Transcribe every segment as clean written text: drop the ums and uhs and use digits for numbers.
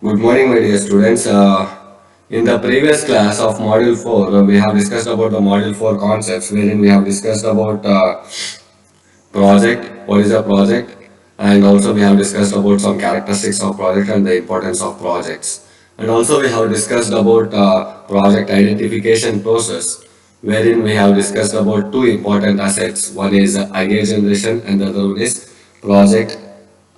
Good morning, my dear students. In the previous class of Module 4, we have discussed about the Module 4 concepts, wherein we have discussed about project, what is a project, and also we have discussed about some characteristics of project and the importance of projects. And also we have discussed about project identification process, wherein we have discussed about two important assets. One is idea generation and the other one is project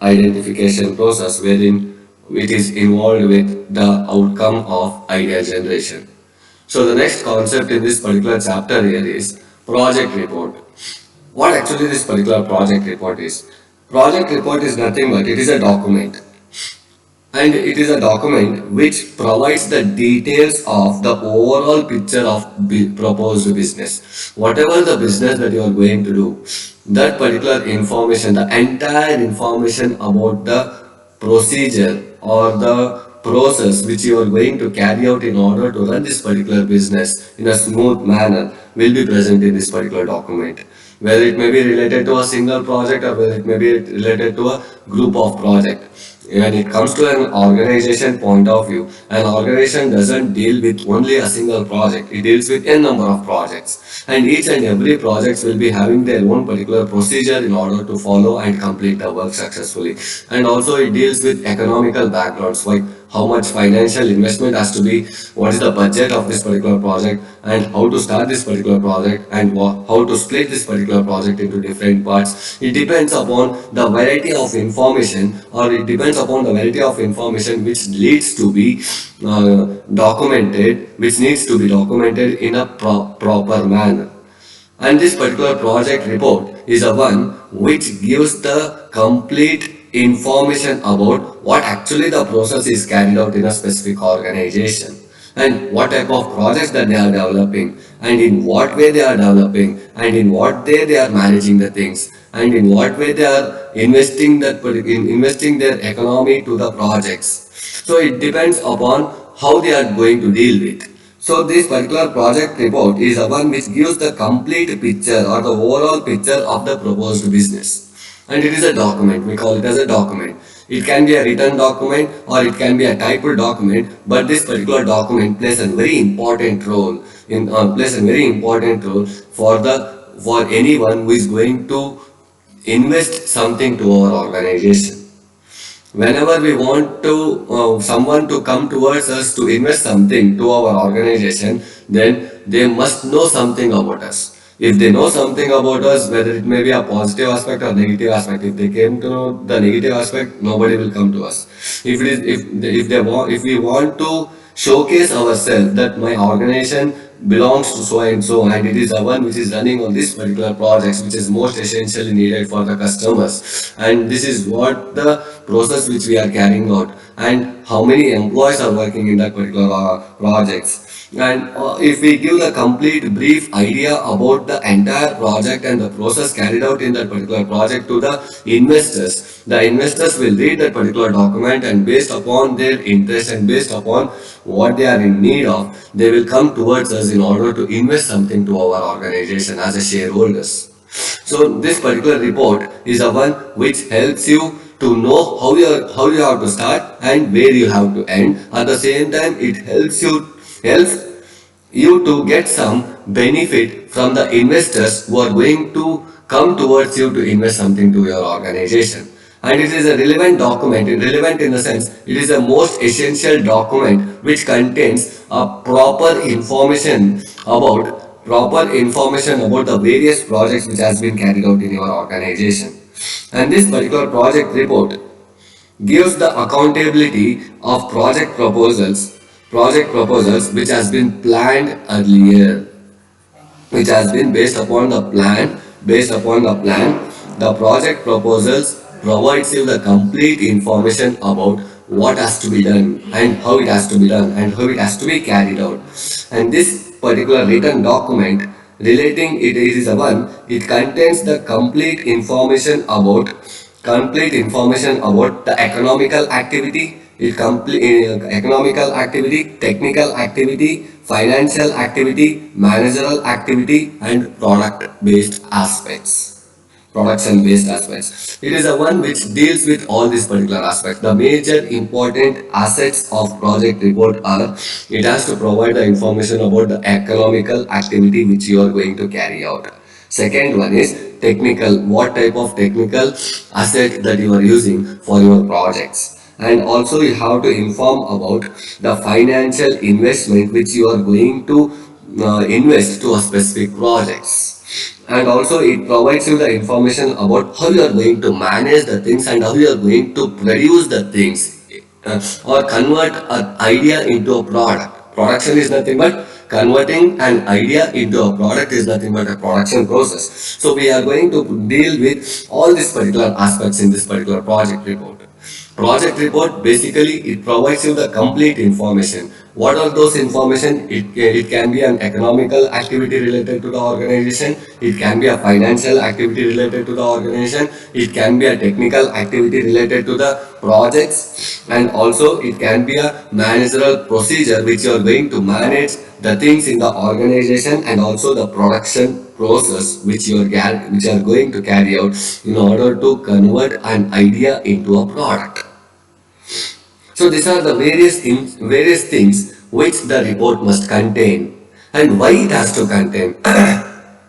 identification process, wherein it is involved with the outcome of idea generation. So the next concept in this particular chapter here is project report. What actually this particular project report is? Project report is nothing but it is a document, and it is a document which provides the details of the overall picture of proposed business. Whatever the business that you are going to do, that particular information, the entire information about the procedure or the process which you are going to carry out in order to run this particular business in a smooth manner will be present in this particular document, whether it may be related to a single project or whether it may be related to a group of project. When it comes to an organization point of view, an organization doesn't deal with only a single project, it deals with a number of projects, and each and every projects will be having their own particular procedure in order to follow and complete the work successfully. And also it deals with economical backgrounds, like how much financial investment has to be, what is the budget of this particular project, and how to start this particular project, and how to split this particular project into different parts. It depends upon the variety of information, or it depends upon the variety of information which leads to be documented, which needs to be documented in a proper manner. And this particular project report is a one which gives the complete information about what actually the process is carried out in a specific organization, and what type of projects that they are developing, and in what way they are developing, and in what way they are managing the things, and in what way they are investing their economy to the projects. So it depends upon how they are going to deal with. So this particular project report is the one which gives the complete picture or the overall picture of the proposed business. And it is a document, we call it as a document. It can be a written document or it can be a typed document, but this particular document plays a very important role for anyone who is going to invest something to our organization. Whenever we want to someone to come towards us to invest something to our organization, then they must know something about us. If they know something about us, whether it may be a positive aspect or negative aspect, if they came to know the negative aspect, nobody will come to us. If we want to showcase ourselves that my organization belongs to so and so, and it is the one which is running on this particular projects which is most essentially needed for the customers, and this is what the process which we are carrying out, and how many employees are working in that particular projects. And if we give the complete brief idea about the entire project and the process carried out in that particular project to the investors will read that particular document, and based upon their interest and based upon what they are in need of, they will come towards us in order to invest something to our organization as a shareholders. So this particular report is the one which helps you to know how you have to start and where you have to end. At the same time, it helps you to get some benefit from the investors who are going to come towards you to invest something to your organization. And it is a relevant document, relevant in the sense it is the most essential document which contains a proper information about the various projects which has been carried out in your organization. And this particular project report gives the accountability of project proposals which has been planned earlier, which has been based upon the plan. The project proposals provides you the complete information about what has to be done and how it has to be done and how it has to be carried out. And this particular written document relating it is a one, it contains the complete information about the economical activity, technical activity, financial activity, managerial activity, and product based aspects. production based aspects. It is the one which deals with all these particular aspects. The major important assets of project report are it has to provide the information about the economical activity which you are going to carry out. Second one is technical, what type of technical asset that you are using for your projects. And also you have to inform about the financial investment which you are going to invest to a specific projects. And also it provides you the information about how you are going to manage the things and how you are going to produce the things or convert an idea into a product. Production is nothing but converting an idea into a product is nothing but a production process. So we are going to deal with all these particular aspects in this particular project report. Project report basically it provides you the complete information. What are those information? It can be an economical activity related to the organization. It can be a financial activity related to the organization. It can be a technical activity related to the projects, and also it can be a managerial procedure which you are going to manage the things in the organization, and also the production process which which are going to carry out in order to convert an idea into a product. So these are the various things which the report must contain, and why it has to contain.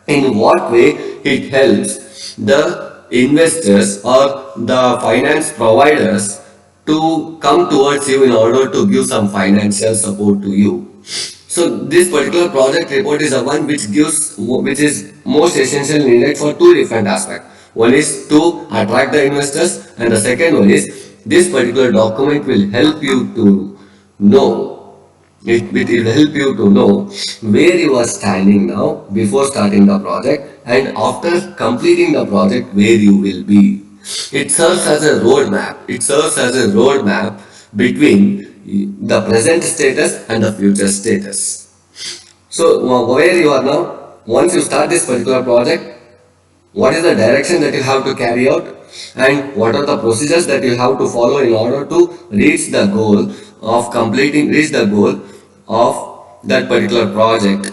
In what way it helps the investors or the finance providers to come towards you in order to give some financial support to you. So this particular project report is the one which is most essentially needed for two different aspects. One is to attract the investors, and the second one is this particular document will help you to know. It will help you to know where you are standing now before starting the project, and after completing the project where you will be. It serves as a roadmap. It serves as a roadmap between the present status and the future status. So where you are now, once you start this particular project, what is the direction that you have to carry out, and what are the procedures that you have to follow in order to reach the goal of that particular project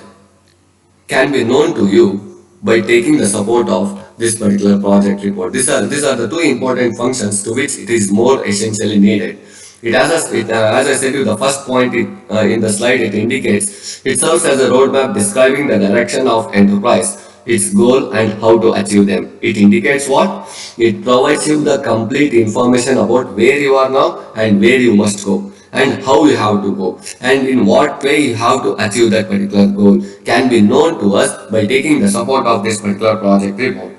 can be known to you by taking the support of this particular project report. These are the two important functions to which it is more essentially needed. As I said you, the first point in the slide it indicates it serves as a roadmap describing the direction of enterprise, its goal and how to achieve them. It indicates what? It provides you the complete information about where you are now and where you must go, and how you have to go, and in what way you have to achieve that particular goal can be known to us by taking the support of this particular project report.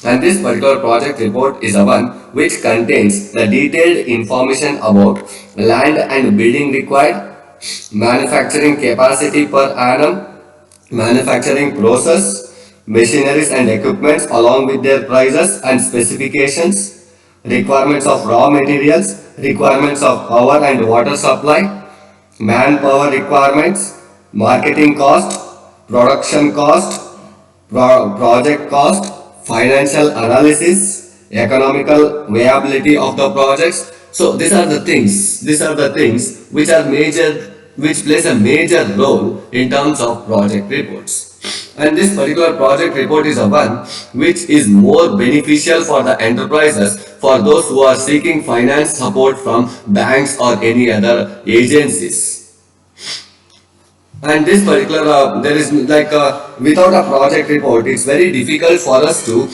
And this particular project report is the one which contains the detailed information about land and building required, manufacturing capacity per annum, manufacturing process, machineries and equipments along with their prices and specifications, requirements of raw materials, requirements of power and water supply, manpower requirements, marketing cost, production cost, project cost, financial analysis, economical viability of the projects. So these are the things which are major, which plays a major role in terms of project reports. And this particular project report is a one which is more beneficial for the enterprises, for those who are seeking finance support from banks or any other agencies. And this particular there is without a project report it's very difficult for us to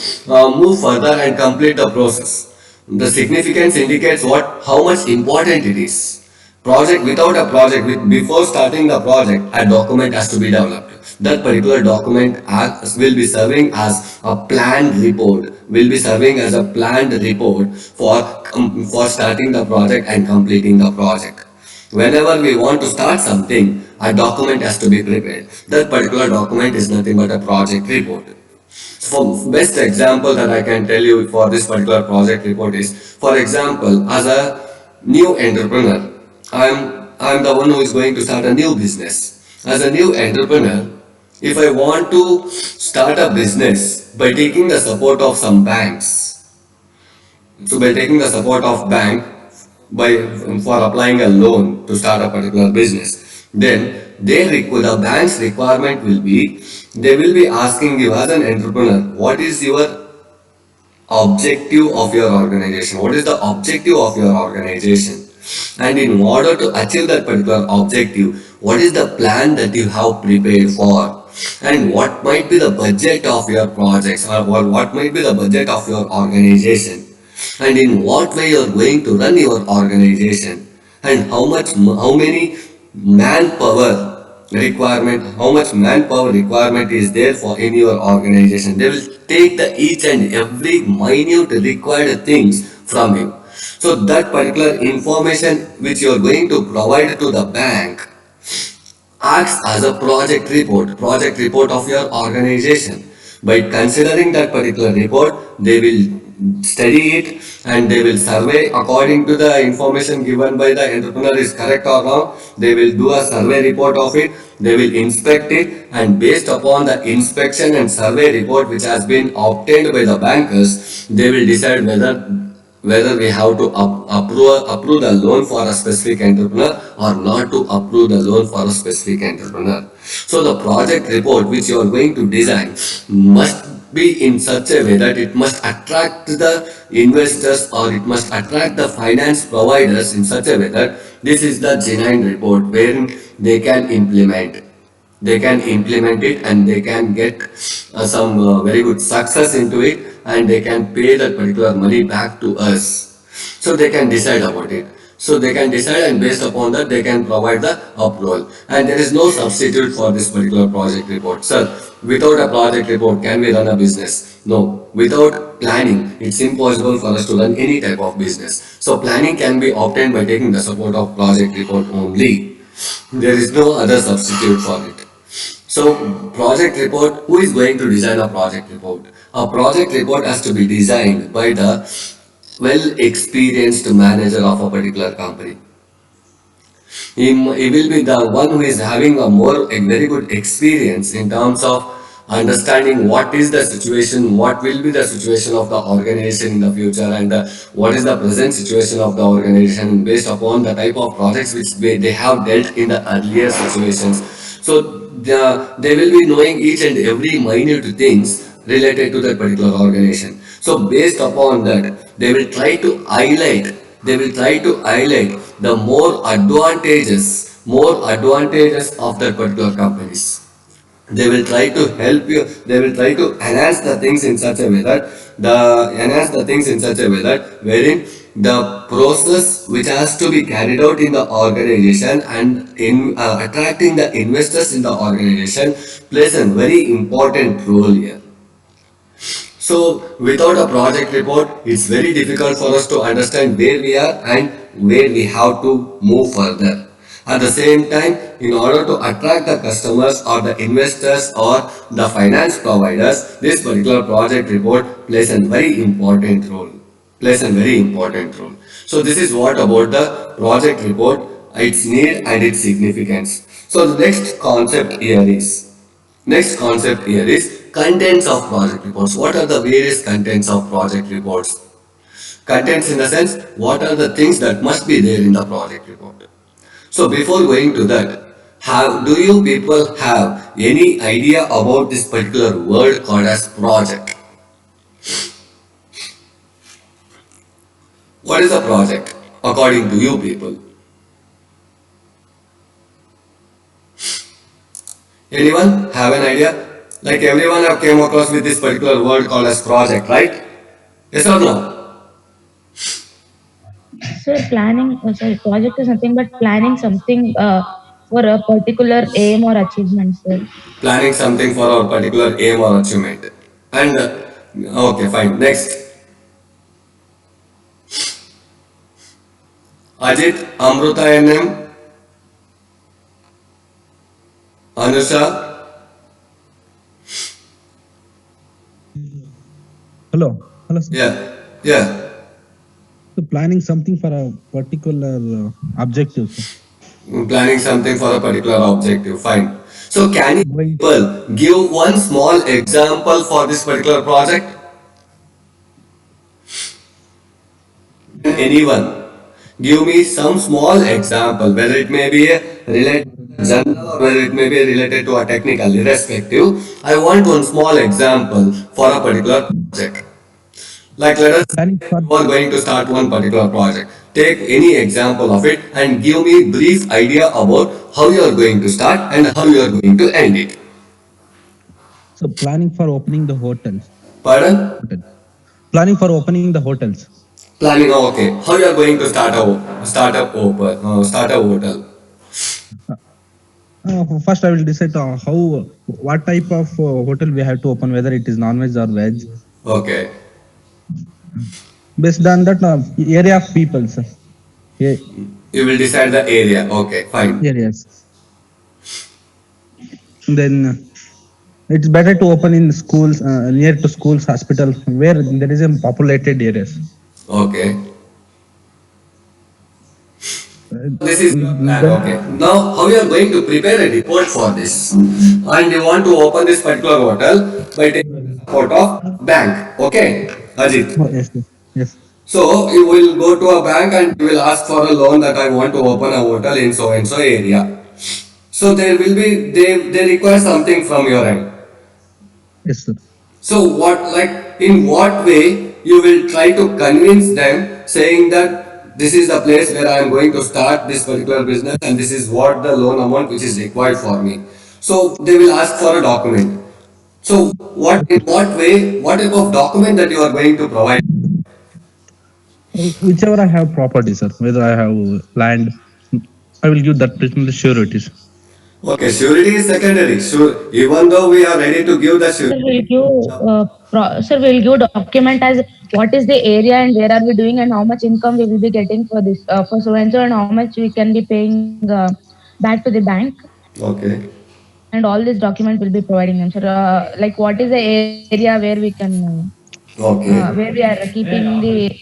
move further and complete the process. The significance indicates what, how much important it is. Project, without a project, before starting the project a document has to be developed. That particular document will be serving as a planned report, will be serving as a planned report for starting the project and completing the project. Whenever we want to start something, a document has to be prepared. That particular document is nothing but a project report. For best example that I can tell you for this particular project report is, for example, as a new entrepreneur, I'm the one who is going to start a new business. As a new entrepreneur, if I want to start a business by taking the support of some banks, so by taking the support of bank by for applying a loan to start a particular business, then the bank's requirement will be, they will be asking you as an entrepreneur, what is your objective of your organization? What is the objective of your organization? And in order to achieve that particular objective, what is the plan that you have prepared for? And what might be the budget of your projects, or what might be the budget of your organization? And in what way you are going to run your organization? And how many manpower how much manpower requirement is there for in your organization. They will take the each and every minute required things from you. So that particular information which you are going to provide to the bank acts as a project report of your organization. By considering that particular report, they will study it and they will survey according to the information given by the entrepreneur is correct or wrong. They will do a survey report of it. They will inspect it, and based upon the inspection and survey report which has been obtained by the bankers, they will decide whether we have to approve the loan for a specific entrepreneur or not to approve the loan for a specific entrepreneur. So the project report which you are going to design must be in such a way that it must attract the investors or it must attract the finance providers in such a way that this is the genuine report wherein they can implement it and they can get some very good success into it, and they can pay that particular money back to us. So they can decide about it. So they can decide, and based upon that they can provide the approval, and there is no substitute for this particular project report. Sir, without a project report can we run a business? No. Without planning it's impossible for us to run any type of business. So planning can be obtained by taking the support of project report only. There is no other substitute for it. So project report, who is going to design a project report? A project report has to be designed by the well experienced manager of a particular company. He will be the one who is having a very good experience in terms of understanding what is the situation, what will be the situation of the organization in the future, and what is the present situation of the organization based upon the type of projects which they have dealt in the earlier situations. So they will be knowing each and every minute things related to that particular organization. So based upon that, they will try to highlight the more advantages of that particular companies. They will try to help you, they will try to enhance the things in such a way that wherein the process which has to be carried out in the organization and in attracting the investors in the organization plays a very important role here. So without a project report, it's very difficult for us to understand where we are and where we have to move further. At the same time, in order to attract the customers or the investors or the finance providers, this particular project report plays a very important role. So this is what about the project report, its need and its significance. So the next concept here is contents of project reports. What are the various contents of project reports? Contents in the sense, what are the things that must be there in the project report? So before going to that, do you people have any idea about this particular word called as project? What is a project according to you people? Anyone have an idea? Like everyone have came across with this particular word called as project, right? Yes or no? So planning, sorry, project is nothing but planning something for a particular aim or achievement, sir. Planning something for our particular aim or achievement. And okay, fine. Next, Ajit, Amruta NM, Anusha. Hello, sir. Yeah, yeah. So planning something for a particular objective, sir. Planning something for a particular objective. Fine. So can you Why? people give one small example for this particular project? Anyone give me some small example, whether it may be related to general or whether it may be related to a technical, irrespective. I want one small example for a particular project. Like let us say Planning that for you are going to start one particular project. Take any example of it and give me brief idea about how you are going to start and how you are going to end it. so planning for opening the hotels. Pardon? Hotel. Planning for opening the hotels. Planning. Oh, okay. How you are going to start a hotel? First, I will decide what type of hotel we have to open, whether it is non-veg or veg. Okay. Based on that area of people, sir. Yeah, You will decide the area. Okay, fine. areas. Then it's better to open in schools, near to schools, hospital, where there is a populated areas. Okay. This is your plan. Then Okay. Now, how you are going to prepare a report for this? And you want to open this particular hotel by taking the support of bank. Okay, Ajit. oh, yes, yes, yes, So you will go to a bank and you will ask for a loan that I want to open a hotel in so and so area. So there will be they require something from your end. yes, sir. So what like in what way you will try to convince them saying that this is the place where I am going to start this particular business and this is what the loan amount which is required for me. So they will ask for a document. So what in what way what type of document that you are going to provide? Whichever I have property, sir, whether I have land, I will give that person the sureties. Okay, surety is secondary. Sure, even though we are ready to give the Sir, surety. we'll give sir, we'll give document as what is the area and where are we doing and how much income we will be getting for this for so and how much we can be paying back to the bank, Okay. and all this document will be providing them. Sir, like what is the area where we can where Okay. we are keeping the.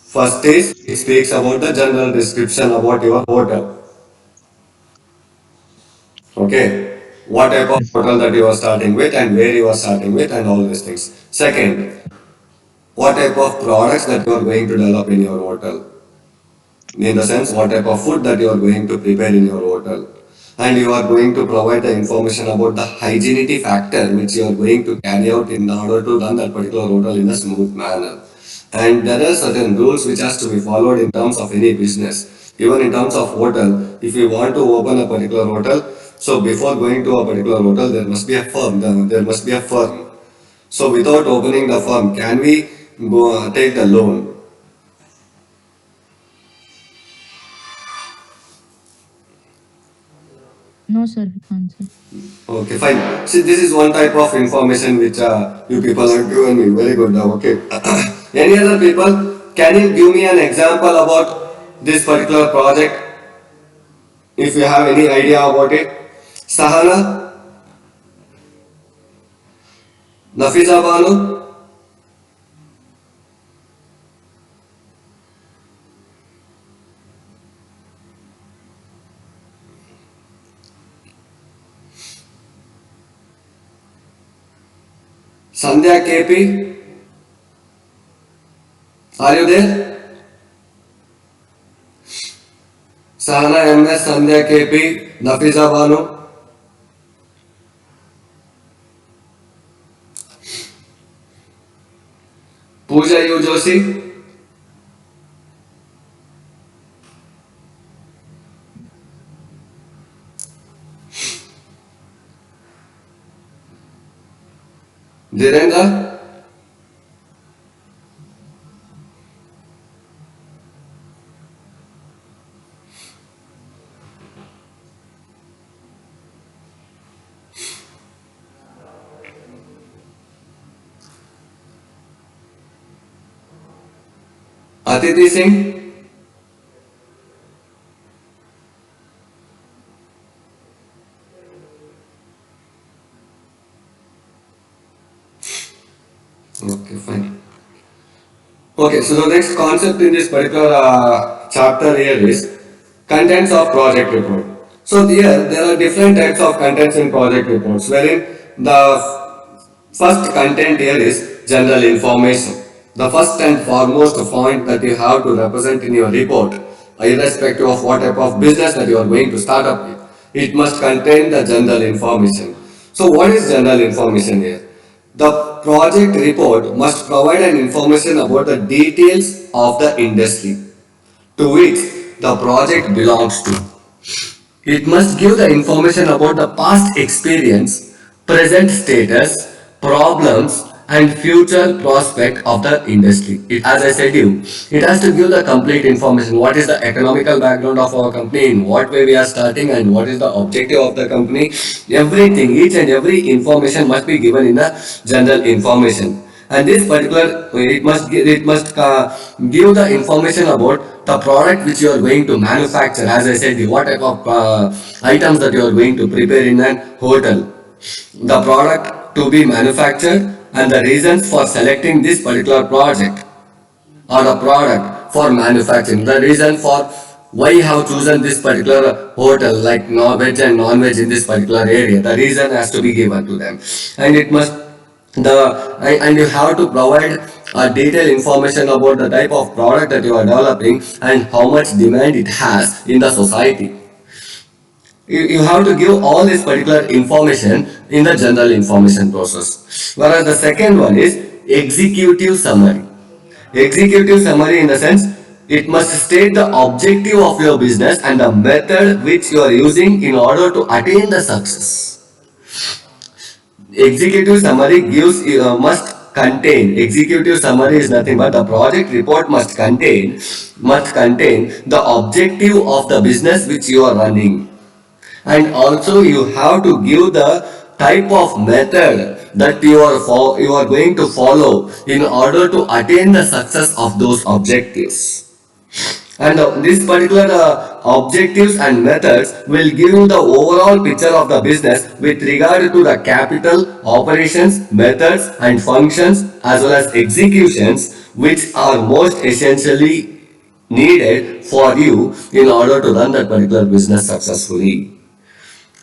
First is it speaks about the general description about your hotel. Okay. What type of Yes, hotel that you are starting with and where you are starting with and all these things. Second, what type of products that you are going to develop in your hotel. In the sense, what type of food that you are going to prepare in your hotel. And you are going to provide the information about the hygienity factor which you are going to carry out in order to run that particular hotel in a smooth manner. And there are certain rules which has to be followed in terms of any business. Even in terms of hotel, if you want to open a particular hotel, so before going to a particular hotel, there must be a firm. There must be a firm. So without opening the firm, can we go take the loan? No, sir, we can't, sir. Okay, fine. See, this is one type of information which you people have given me. Very good. Okay. Any other people? Can you give me an example about this particular project? If you have any idea about it. Sahana, Nafisa Banu, Sandhya KP. Are you there? Sahana MS, Sandhya KP, Nafisa Banu. Pooja U Joshi. Dhirendra. Aditi Singh. Okay, fine. Okay, so the next concept in this particular chapter here is contents of project report. So here there are different types of contents in project reports, wherein the first content here is general information. The first and foremost point that you have to represent in your report, irrespective of what type of business that you are going to start up with, it must contain the general information. So what is general information here? The project report must provide an information about the details of the industry to which the project belongs to. It must give the information about the past experience, present status, problems, and future prospect of the industry. As I said you, it has to give the complete information. What is the economical background of our company, in what way we are starting, and what is the objective of the company. Everything, each and every information must be given in the general information. And this particular, it must give the information about the product which you are going to manufacture. As I said, what type of items that you are going to prepare in an hotel, the product to be manufactured, and the reasons for selecting this particular project or the product for manufacturing, the reason for why you have chosen this particular hotel, like veg and non-veg in this particular area. The reason has to be given to them, and it must and you have to provide a detailed information about the type of product that you are developing and how much demand it has in the society. You have to give all this particular information in the general information process. Whereas the second one is executive summary. Executive summary, in the sense, it must state the objective of your business and the method which you are using in order to attain the success. Executive summary must contain. Executive summary is nothing but the project report must contain the objective of the business which you are running, and also you have to give the type of method that you are going to follow in order to attain the success of those objectives. And this particular objectives and methods will give you the overall picture of the business with regard to the capital, operations, methods and functions, as well as executions, which are most essentially needed for you in order to run that particular business successfully.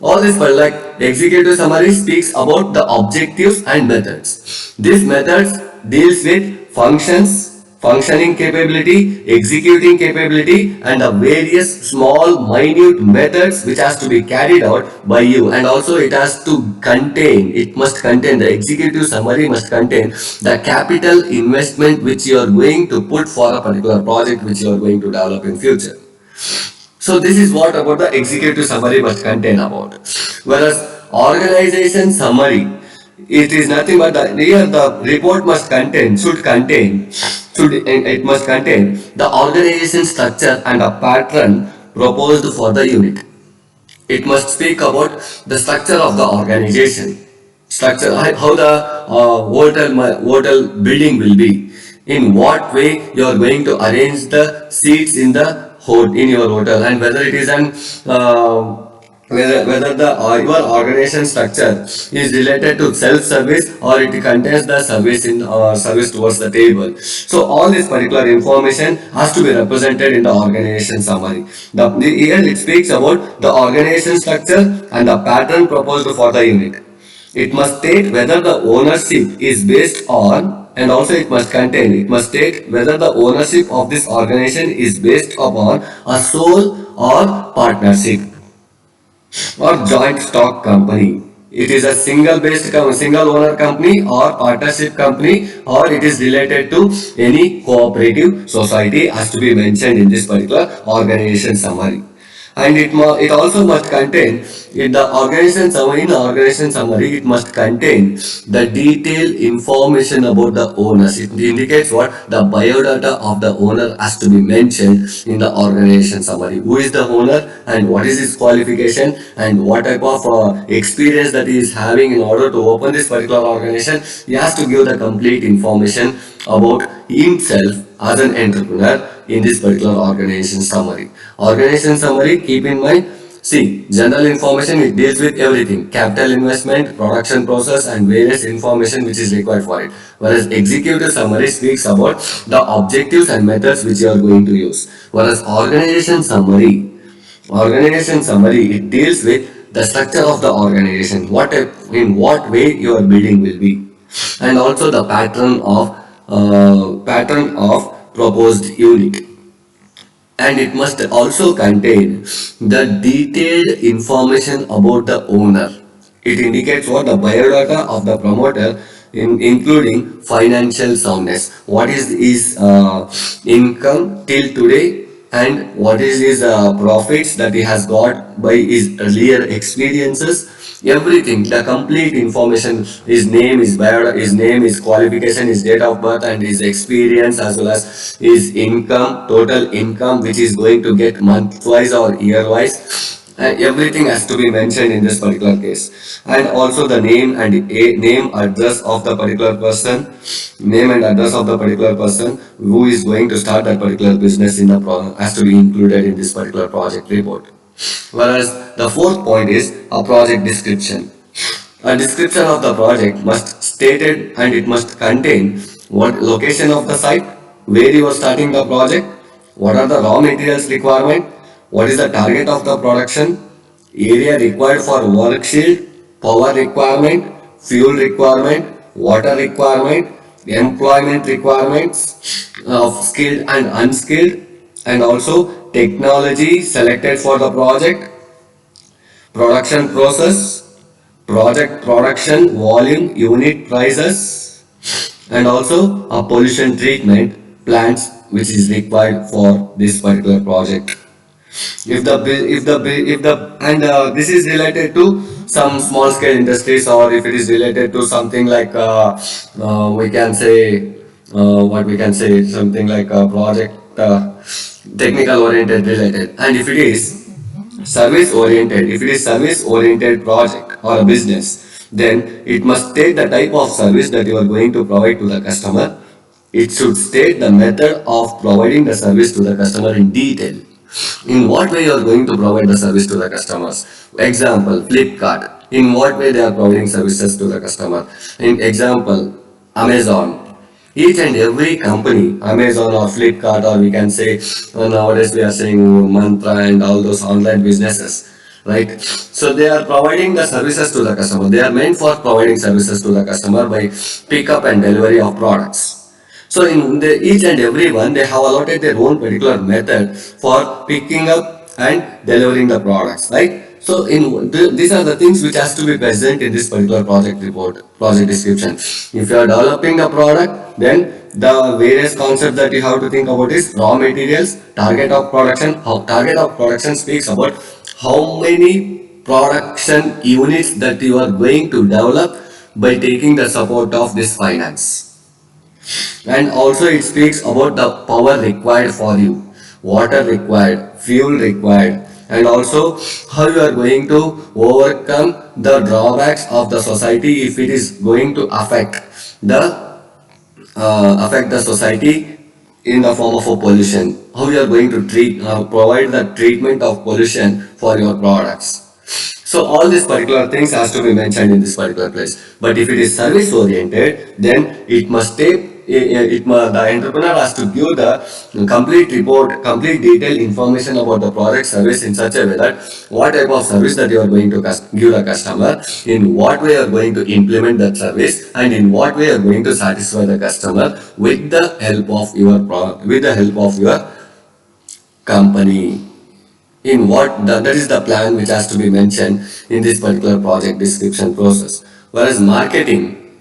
All this, but like executive summary speaks about the objectives and methods. These methods deals with functions, functioning capability, executing capability, and the various small minute methods which has to be carried out by you. And also it must contain, the executive summary must contain the capital investment which you are going to put for a particular project which you are going to develop in future. So this is what about the executive summary must contain about. Whereas organization summary, it is nothing but here the report must contain, it must contain the organization structure and a pattern proposed for the unit. It must speak about the structure of the organization, how the hotel building will be, in what way you are going to arrange the seats in your hotel, and whether it is an whether the your organization structure is related to self-service or it contains the service towards the table. So all this particular information has to be represented in the organization summary. Here it speaks about the organization structure and the pattern proposed for the unit. It must state whether the ownership is based on, and also it must state whether the ownership of this organization is based upon a sole or partnership or joint stock company. It is a single owner company or partnership company, or it is related to any cooperative society, has to be mentioned in this particular organization summary. And it also must contain in the organization summary, it must contain the detailed information about the owners. It indicates what the biodata of the owner has to be mentioned in the organization summary. Who is the owner and what is his qualification and what type of experience that he is having in order to open this particular organization. He has to give the complete information about himself as an entrepreneur in this particular organization summary. Organization summary, keep in mind, see, general information, it deals with everything, capital investment, production process and various information which is required for it. Whereas executive summary speaks about the objectives and methods which you are going to use. Whereas organization summary, it deals with the structure of the organization, in what way your building will be, and also the pattern of proposed unit. And it must also contain the detailed information about the owner. It indicates what the biodata of the promoter including financial soundness. What is his income till today, and what is his profits that he has got by his earlier experiences. Everything, the complete information, his name, his qualification, his date of birth, and his experience, as well as his income, total income, which is going to get month-wise or year-wise. Everything has to be mentioned in this particular case, and also the name and name address of the particular person, name and address of the particular person who is going to start that particular business in the has to be included in this particular project report. Whereas the fourth point is a project description. A description of the project must stated, and it must contain what location of the site, where you are starting the project, what are the raw materials requirement, what is the target of the production, area required for work shield, power requirement, fuel requirement, water requirement, employment requirements of skilled and unskilled, and also technology selected for the project, production process, project production volume, unit prices, and also a pollution treatment plants which is required for this particular project. If the and this is related to some small scale industries, or if it is related to something like we can say what we can say something like a project technical oriented related, and if it is service oriented project or a business, then it must state the type of service that you are going to provide to the customer. It should state the method of providing the service to the customer in detail. In what way you are going to provide the service to the customers. Example, Flipkart. In what way they are providing services to the customer. In example, Amazon. Each and every company, Amazon or Flipkart, or we can say nowadays we are saying Mantra and all those online businesses, right? So they are providing the services to the customer. They are meant for providing services to the customer by pickup and delivery of products. So in each and every one, they have allotted their own particular method for picking up and delivering the products, right? So these are the things which has to be present in this particular project report, project description. If you are developing a product, then the various concepts that you have to think about is raw materials, target of production. Target of production speaks about how many production units that you are going to develop by taking the support of this finance. And also it speaks about the power required for you, water required, fuel required, and also how you are going to overcome the drawbacks of the society if it is going to affect the society in the form of a pollution. How you are going to provide the treatment of pollution for your products. So all these particular things has to be mentioned in this particular place. But if it is service oriented, then it must take the entrepreneur has to give the complete report, complete detailed information about the product service in such a way that what type of service that you are going to give the customer, in what way you are going to implement that service, and in what way you are going to satisfy the customer with the help of your company. In what that is the plan which has to be mentioned in this particular project description process. Whereas marketing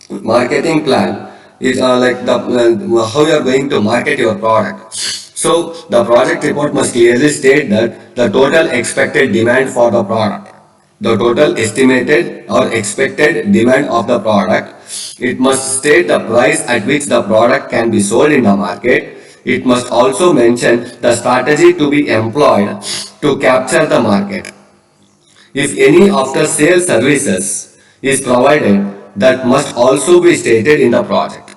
plan is like how you are going to market your product. So the project report must clearly state that the total expected demand for the product, the total estimated or expected demand of the product. It must state the price at which the product can be sold in the market. It must also mention the strategy to be employed to capture the market. If any after sales services is provided, that must also be stated in the project.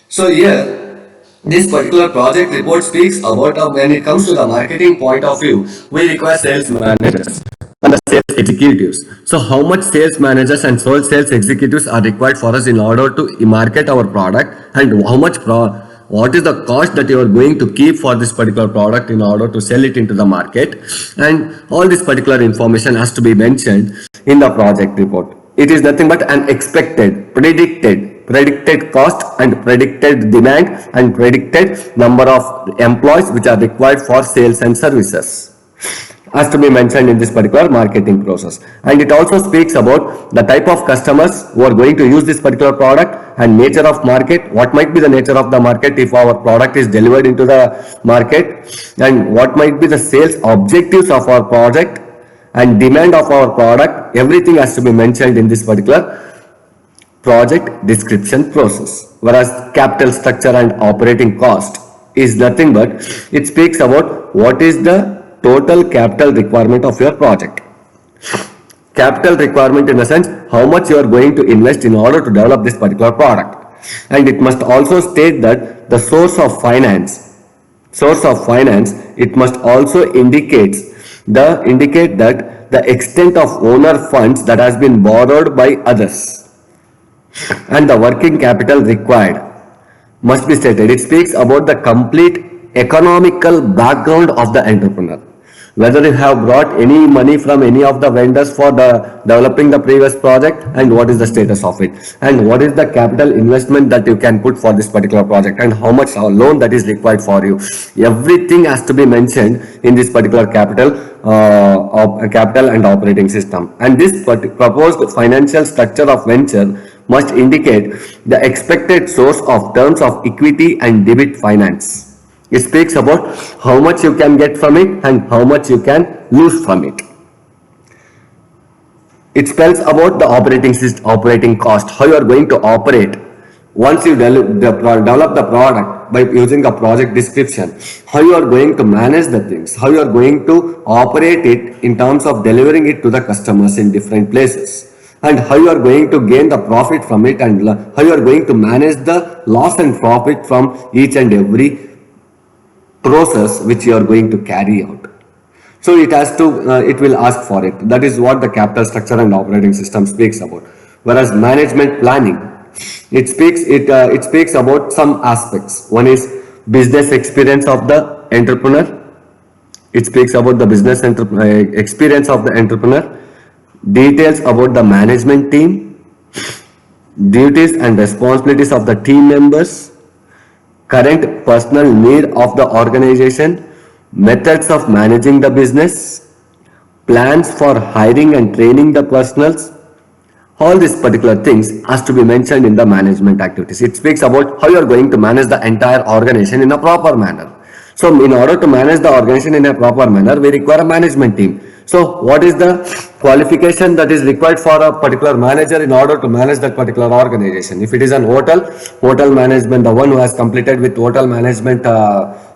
So here, this particular project report speaks about when it comes to the marketing point of view, we require sales managers and the sales executives. So how much sales managers and sales executives are required for us in order to market our product, and how much what is the cost that you are going to keep for this particular product in order to sell it into the market, and all this particular information has to be mentioned in the project report. It is nothing but an expected, predicted cost and predicted demand and predicted number of employees which are required for sales and services. has to be mentioned in this particular marketing process. And it also speaks about the type of customers who are going to use this particular product and nature of market. What might be the nature of the market if our product is delivered into the market, and what might be the sales objectives of our project and demand of our product. Everything has to be mentioned in this particular project description process. Whereas capital structure and operating cost is nothing but it speaks about what is the total capital requirement of your project. Capital requirement in the sense how much you are going to invest in order to develop this particular product. And it must also state that the source of finance, it must also indicate that the extent of owner funds that has been borrowed by others and the working capital required must be stated. It speaks about the complete economical background of the entrepreneur. Whether you have brought any money from any of the vendors for developing the previous project, and what is the status of it, and what is the capital investment that you can put for this particular project, and how much loan that is required for you. Everything has to be mentioned in this particular capital and operating system. And this proposed financial structure of venture must indicate the expected source of terms of equity and debit finance. It speaks about how much you can get from it and how much you can lose from it. It spells about the operating cost, how you are going to operate. Once you develop the product by using a project description, how you are going to manage the things, how you are going to operate it in terms of delivering it to the customers in different places, and how you are going to gain the profit from it, and how you are going to manage the loss and profit from each and every process which you are going to carry out. So it will ask for it. That is what the capital structure and operating system speaks about. Whereas management planning, it speaks about some aspects. One is business experience of the entrepreneur. It speaks about the business experience of the entrepreneur, details about the management team, duties and responsibilities of the team members, current personal need of the organization, methods of managing the business, plans for hiring and training the personals. All these particular things has to be mentioned in the management activities. It speaks about how you are going to manage the entire organization in a proper manner. So in order to manage the organization in a proper manner, we require a management team. So what is the qualification that is required for a particular manager in order to manage that particular organization? If it is an hotel management, the one who has completed with hotel management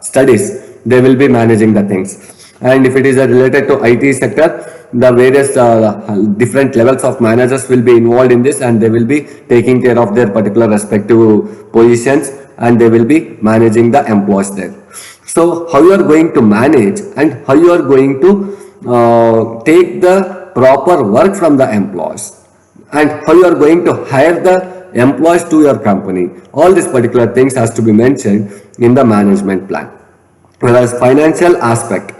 studies, they will be managing the things. And if it is related to IT sector, the various different levels of managers will be involved in this, and they will be taking care of their particular respective positions, and they will be managing the employees there. So how you are going to manage and how you are going to take the proper work from the employees, and how you are going to hire the employees to your company. All these particular things has to be mentioned in the management plan. Whereas financial aspect,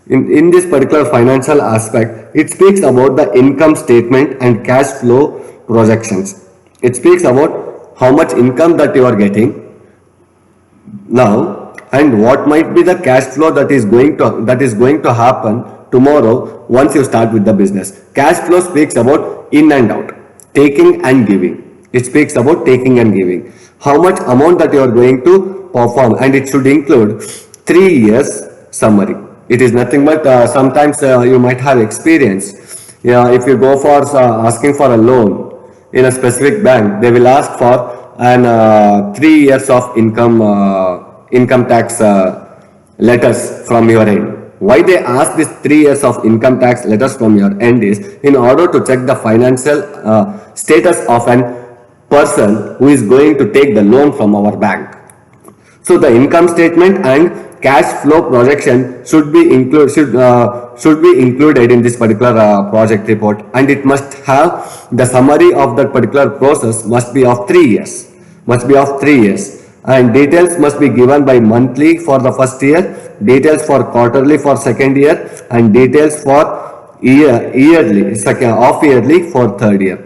in this particular financial aspect, it speaks about the income statement and cash flow projections. It speaks about how much income that you are getting now, and what might be the cash flow that is going to happen tomorrow once you start with the business. Cash flow speaks about in and out, taking and giving. It speaks about taking and giving. How much amount that you are going to perform, and it should include 3 years summary. It is nothing but sometimes you might have experience. If you go for asking for a loan in a specific bank, they will ask for an 3 years of income tax letters from your end. Why they ask this 3 years of income tax letters from your end is in order to check the financial status of an person who is going to take the loan from our bank. So the income statement and cash flow projection should be included in this particular project report, and it must have the summary of that particular process must be of 3 years. And details must be given by monthly for the first year, details for quarterly for second year, and details for yearly for third year.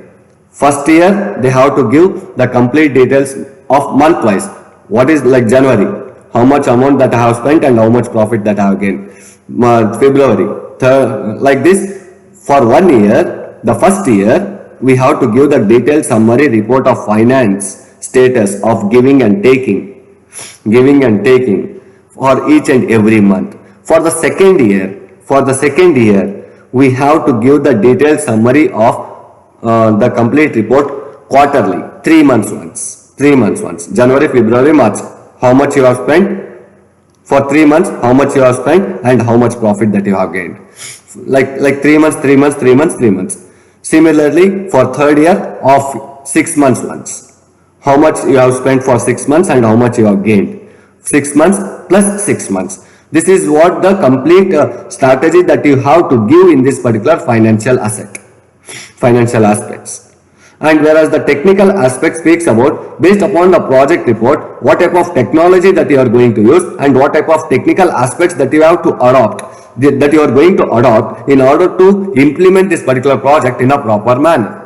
First year they have to give the complete details of month wise. What is like January? how much amount that I have spent and how much profit that I have gained. February, like this, for 1 year, the first year, we have to give the detailed summary report of finance status of giving and taking for each and every month. For the second year, we have to give the detailed summary of the complete report quarterly, 3 months once, January, February, March, how much you have spent for 3 months, how much you have spent and how much profit that you have gained. Like 3 months. Similarly, for third year of 6 months once, how much you have spent for 6 months and how much you have gained. 6 months plus 6 months. This is what the complete strategy that you have to give in this particular financial aspects. And whereas the technical aspect speaks about, based upon the project report, what type of technology that you are going to use and what type of technical aspects that you have to adopt, that you are going to adopt in order to implement this particular project in a proper manner.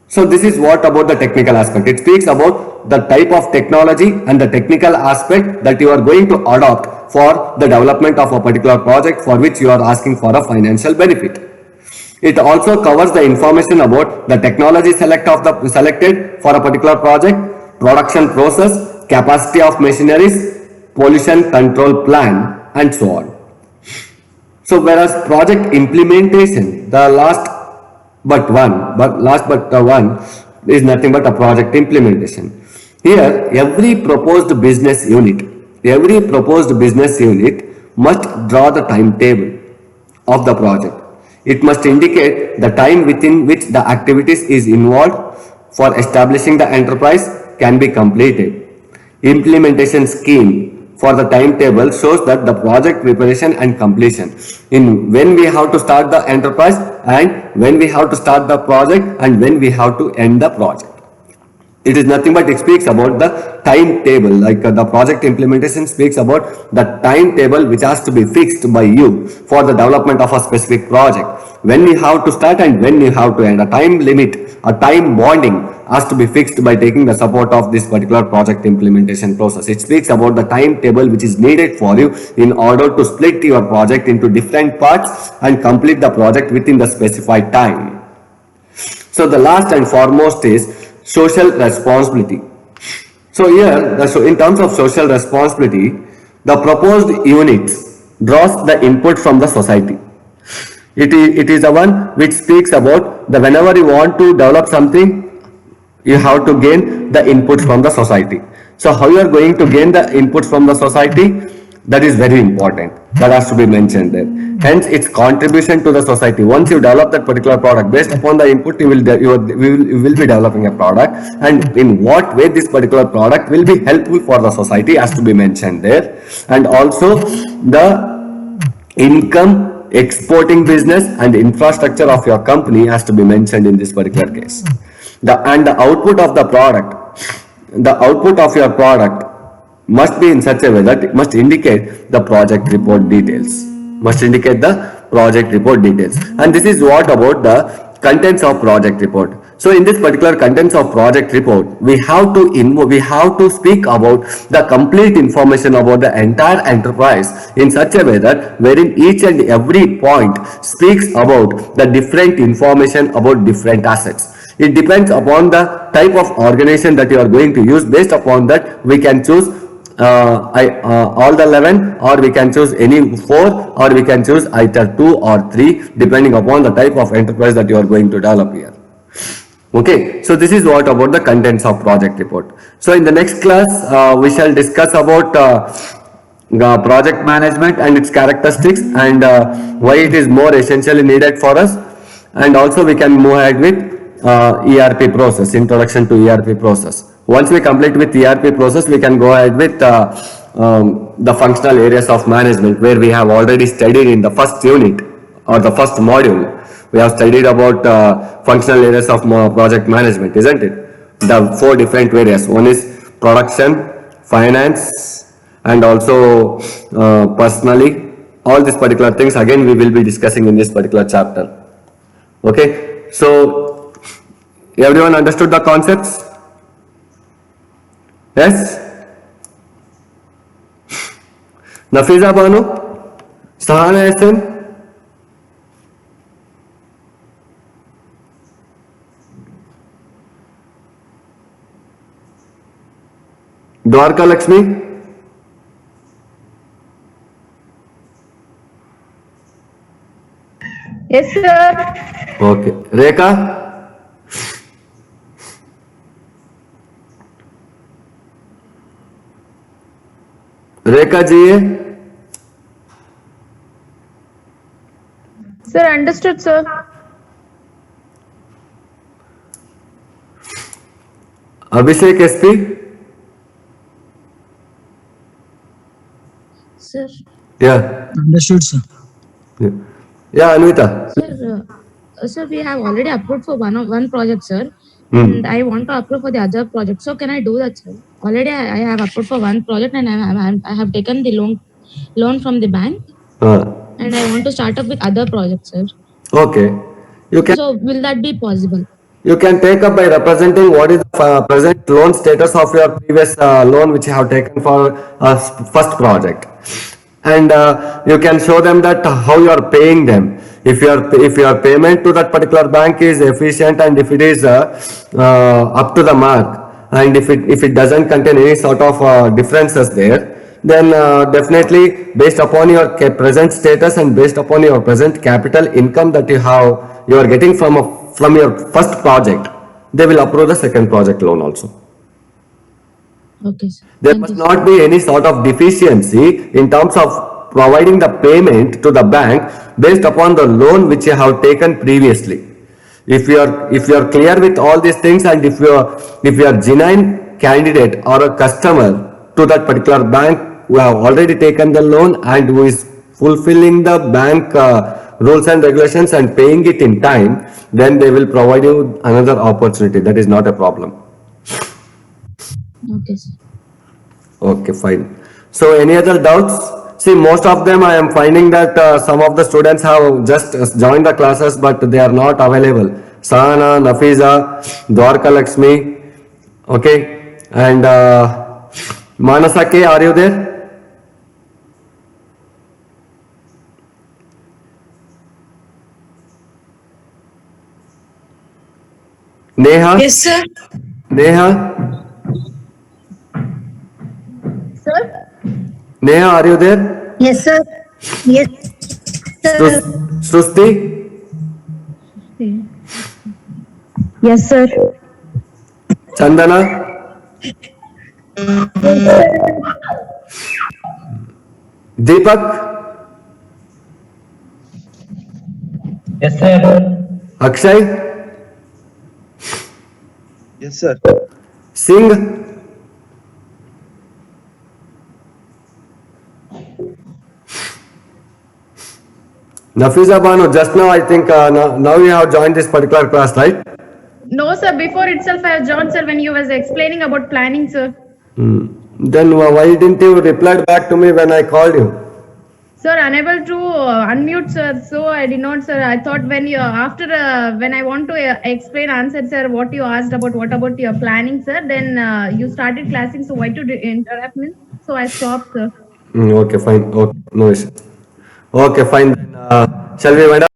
So this is what about the technical aspect. It speaks about the type of technology and the technical aspect that you are going to adopt for the development of a particular project for which you are asking for a financial benefit. It also covers the information about the technology selected for a particular project, production process, capacity of machineries, pollution control plan, and so on. So whereas project implementation, the last but one is nothing but a project implementation. Here, every proposed business unit must draw the timetable of the project. It must indicate the time within which the activities is involved for establishing the enterprise can be completed. Implementation scheme for the timetable shows that the project preparation and completion, in when we have to start the enterprise and when we have to start the project and when we have to end the project. It is nothing but it speaks about the timetable, like the project implementation speaks about the timetable which has to be fixed by you for the development of a specific project. When you have to start and when you have to end, a time limit, a time bonding has to be fixed by taking the support of this particular project implementation process. It speaks about the timetable which is needed for you in order to split your project into different parts and complete the project within the specified time. So the last and foremost is social responsibility. So here, in terms of social responsibility, the proposed unit draws the input from the society. It is the one which speaks about the whenever you want to develop something, you have to gain the input from the society. So how you are going to gain the input from the society? That is very important. That has to be mentioned there. Hence, its contribution to the society. Once you develop that particular product, based upon the input, you will be developing a product, and in what way this particular product will be helpful for the society has to be mentioned there. And also the income, exporting business and infrastructure of your company has to be mentioned in this particular case. The output of the product, the output of your product must be in such a way that it must indicate the project report details. And this is what about the contents of project report. So in this particular contents of project report, we have to speak about the complete information about the entire enterprise in such a way that wherein each and every point speaks about the different information about different assets. It depends upon the type of organization that you are going to use. Based upon that, we can choose all the 11, or we can choose any 4, or we can choose either 2 or 3 depending upon the type of enterprise that you are going to develop here. Okay, so this is what about the contents of project report. So in the next class, we shall discuss about project management and its characteristics and why it is more essentially needed for us. And also we can move ahead with ERP process, introduction to ERP process. Once we complete with ERP process, we can go ahead with the functional areas of management, where we have already studied in the first unit or the first module. We have studied about functional areas of project management, isn't it? The 4 different areas. One is production, finance, and also personally. All these particular things again we will be discussing in this particular chapter. Okay, so everyone understood the concepts? Yes? Nafiza Banu, Sahana SM, Dwarka Lakshmi, Yes, sir. okay, Rekha, Rekha GA, Sir, understood, sir. Abhishek SP, Sir, yeah, Understood, sir. yeah, yeah, Anvita, sir, we have already approved for one project, sir, Hmm. and I want to approve for the other project. So can I do that, sir? Already, I have approved for one project, and I have taken the loan from the bank, uh, and I want to start up with other projects, sir. okay, you can. So will that be possible? You can take up by representing what is the present loan status of your previous loan which you have taken for first project, and you can show them that how you are paying them. If your payment to that particular bank is efficient and if it is up to the mark, and if it doesn't contain any sort of differences there, then definitely based upon your present status and based upon your present capital income that you are getting from your first project, they will approve the second project loan also. Okay, sir. There Thank must you, sir. not be any sort of deficiency in terms of providing the payment to the bank based upon the loan which you have taken previously. If you are clear with all these things, and if you are genuine candidate or a customer to that particular bank who have already taken the loan and who is fulfilling the bank rules and regulations and paying it in time, then they will provide you another opportunity. That is not a problem. Okay, sir. Okay, fine. So any other doubts? See, most of them I am finding that some of the students have just joined the classes, but they are not available. Sahana, Nafiza, Dwarka Lakshmi, okay, and Manasa K, are you there? Neha? Yes, sir. Neha? Sir? Neha, are you there? Yes, sir. Yes, sir. Srusti? Yes, sir. Chandana? Deepak? Yes, sir. Akshay? Yes, sir. Singh? Nafiza Banu, just now I think now you have joined this particular class, right? No, sir. Before itself, I have joined, sir, when you was explaining about planning, sir. Then why didn't you reply back to me when I called you? Sir, unable to unmute, sir. So I did not, sir. I thought when you after when I want to explain answer, sir, what you asked about what about your planning, sir. Then you started classing. So why to interrupt me? So I stopped, sir. Okay, fine. Okay, no issue. Okay, fine. Then, shall we wind up?